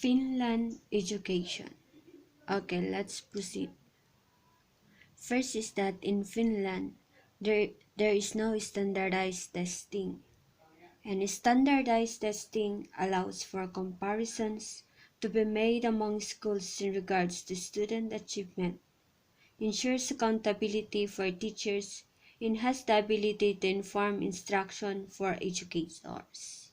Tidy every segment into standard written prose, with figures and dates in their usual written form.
Finland education. Okay, let's proceed. First is that in Finland, there is no standardized testing, and standardized testing allows for comparisons to be made among schools in regards to student achievement, ensures accountability for teachers, and has the ability to inform instruction for educators.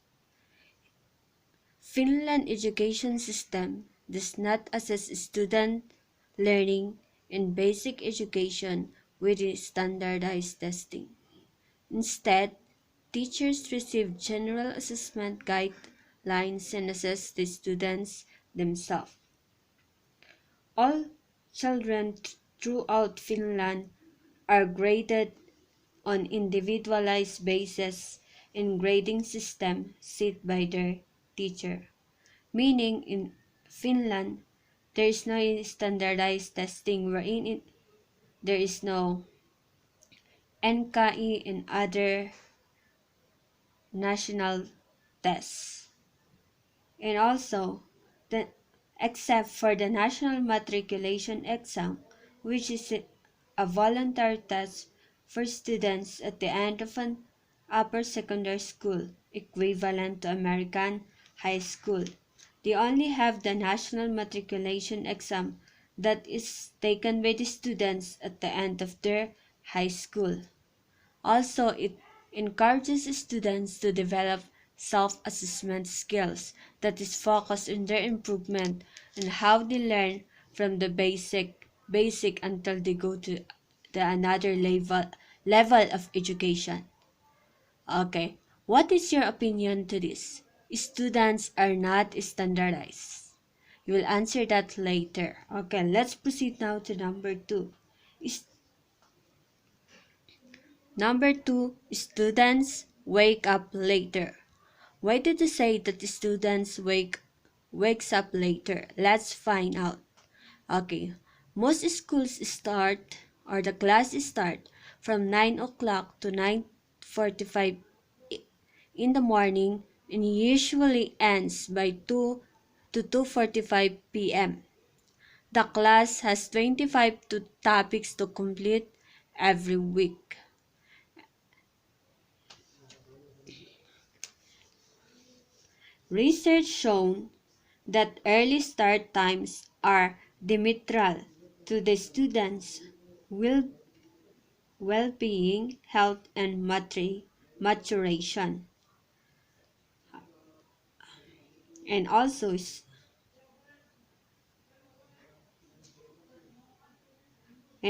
Finland education system does not assess student learning in basic education with standardized testing. Instead, teachers receive general assessment guidelines and assess the students themselves. All children throughout Finland are graded on individualized basis in grading system set by their teacher. Meaning in Finland, there is no standardized testing wherein there is no NKI and other national tests. And also, the, except for the national matriculation exam, which is a voluntary test for students at the end of an upper secondary school, equivalent to American high school. They only have the national matriculation exam that is taken by the students at the end of their high school. Also, it encourages students to develop self-assessment skills that is focused on their improvement and how they learn from the basic until they go to the another level of education. Okay, what is your opinion to this? Students are not standardized. You will answer that later. Okay, let's proceed now to number 2. Number 2, students wake up later. Why did you say that the students wakes up later? Let's find out. Okay, most schools start or the class start from 9 o'clock to 9:45 in the morning and usually ends by 2 to 2:45 p.m. The class has 25 topics to complete every week. Research shown that early start times are detrimental to the students' well-being, health, and maturation. And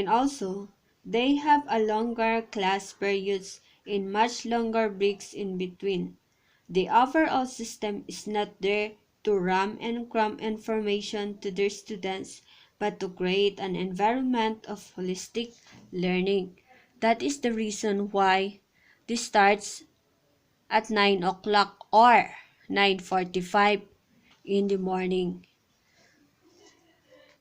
also, they have a longer class periods and much longer breaks in between. The overall system is not there to ram and cram information to their students, but to create an environment of holistic learning. That is the reason why this starts at 9 o'clock or 9:45 in the morning.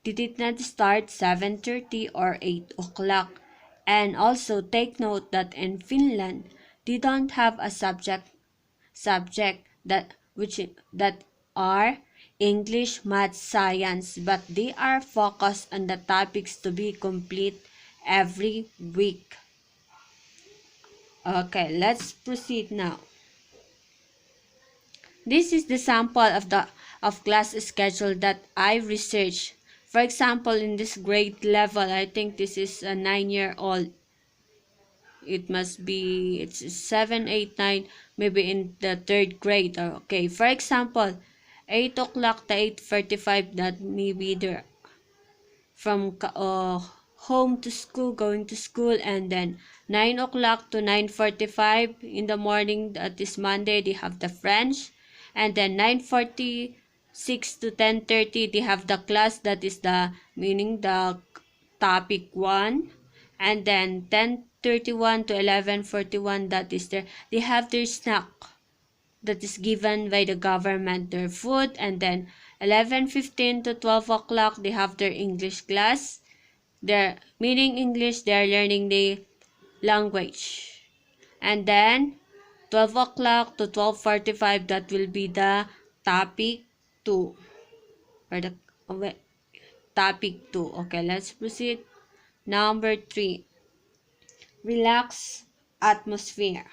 They did not start 7:30 or 8 o'clock. And also take note that in Finland, they don't have a subject that are English, math, science, but they are focused on the topics to be complete every week. Okay, let's proceed now. This is the sample of class schedule that I researched. For example, in this grade level, I think this is a 9-year-old. It must be, it's 7, 8, 9, maybe in the 3rd grade. Okay, for example, 8 o'clock to 8:45, that maybe they're from home to school, going to school, and then 9 o'clock to 9:45 in the morning, that is Monday, they have the French, and then 9:46 to 10:30 they have the class, that is the meaning the topic 1, and then 10:31 to 11:41, that is they have their snack that is given by the government, their food, and then 11:15 to 12 o'clock they have their English class. They're meaning English, they're learning the language. And then 12 o'clock to 12:45, that will be the topic 2. or the topic 2. Okay, let's proceed. Number 3, relax atmosphere.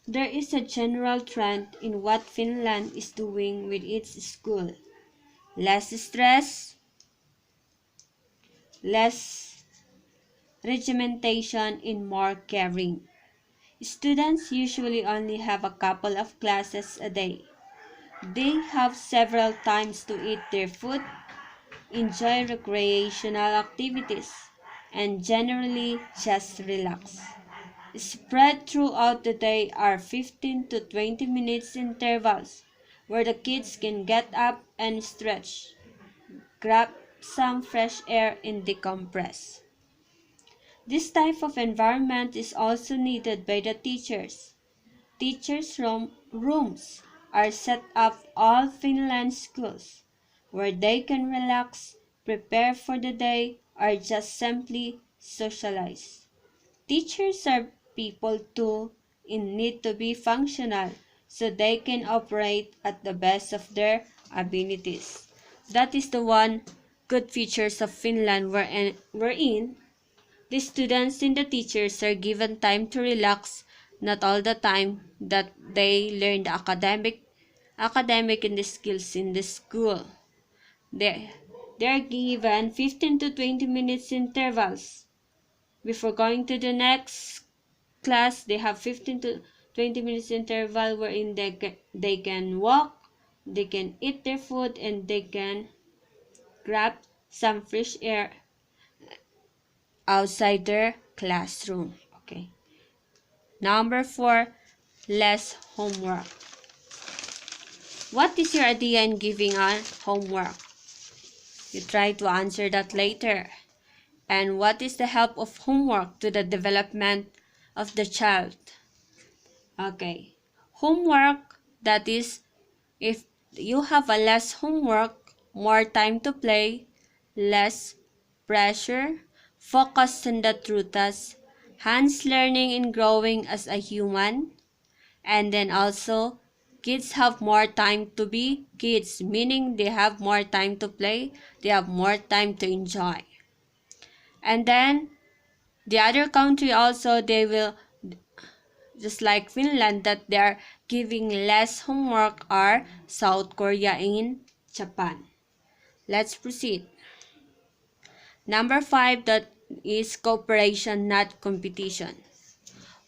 There is a general trend in what Finland is doing with its school. Less stress, less regimentation, and more caring. Students usually only have a couple of classes a day. They have several times to eat their food, enjoy recreational activities, and generally just relax. Spread throughout the day are 15 to 20 minutes intervals where the kids can get up and stretch, grab some fresh air, and decompress. This type of environment is also needed by the teachers. Rooms are set up all Finland schools where they can relax, prepare for the day, or just simply socialize. Teachers are people too and need to be functional so they can operate at the best of their abilities. That is the one good features of Finland wherein the students and the teachers are given time to relax, not all the time that they learn the academic and the skills in the school. They are given 15 to 20 minutes intervals. Before going to the next class, they have 15 to 20 minutes interval wherein they can walk, they can eat their food, and they can grab some fresh air outside their classroom. Okay. Number 4, less homework. What is your idea in giving on homework? You try to answer that later. And what is the help of homework to the development of the child? Okay. Homework, that is, if you have a less homework, more time to play, less pressure, focus on the true task, hands learning and growing as a human, and then also kids have more time to be kids, meaning they have more time to play, they have more time to enjoy. And then the other country also, they will, just like Finland, that they are giving less homework, are South Korea and Japan. Let's proceed. Number 5, that is cooperation, not competition.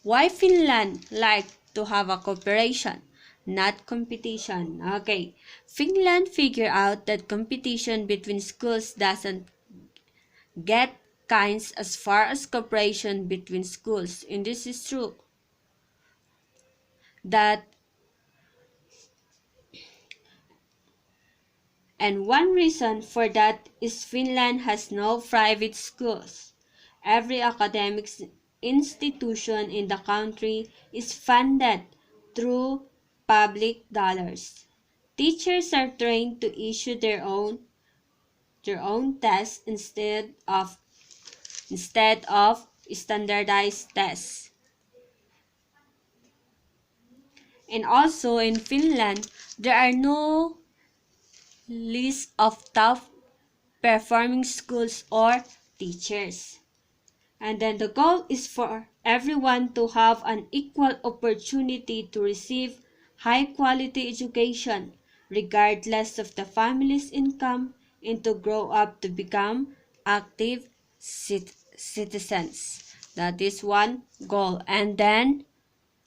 Why Finland like to have a cooperation, not competition? Okay, Finland figured out that competition between schools doesn't get kinds as far as cooperation between schools. And this is true. And one reason for that is Finland has no private schools. Every academic institution in the country is funded through public dollars. Teachers are trained to issue their own tests instead of standardized tests. And also in Finland, there are no list of top performing schools or teachers. And then the goal is for everyone to have an equal opportunity to receive high quality education regardless of the family's income and to grow up to become active citizens. That is one goal. And then,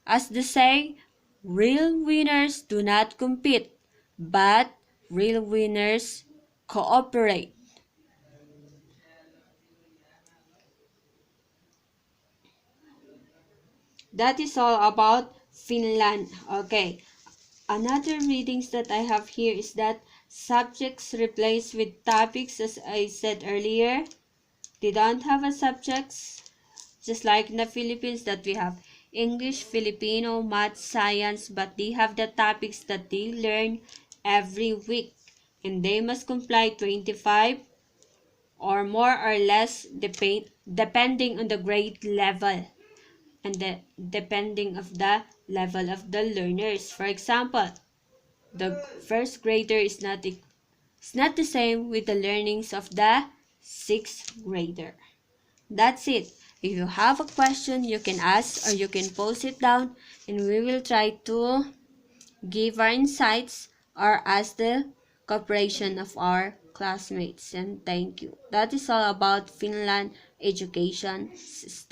as they say, real winners do not compete, but real winners cooperate. That is all about Finland. Okay. Another readings that I have here is that subjects replaced with topics, as I said earlier. They don't have a subjects, just like in the Philippines that we have English, Filipino, math, science, but they have the topics that they learn every week. And they must comply 25 or more or less depending on the grade level and depending of the level of the learners. For example, the first grader is not It's not the same with the learnings of the 6th grader. That's it. If you have a question, you can ask or you can post it down and we will try to give our insights or ask the cooperation of our classmates. And thank you. That is all about Finland education system.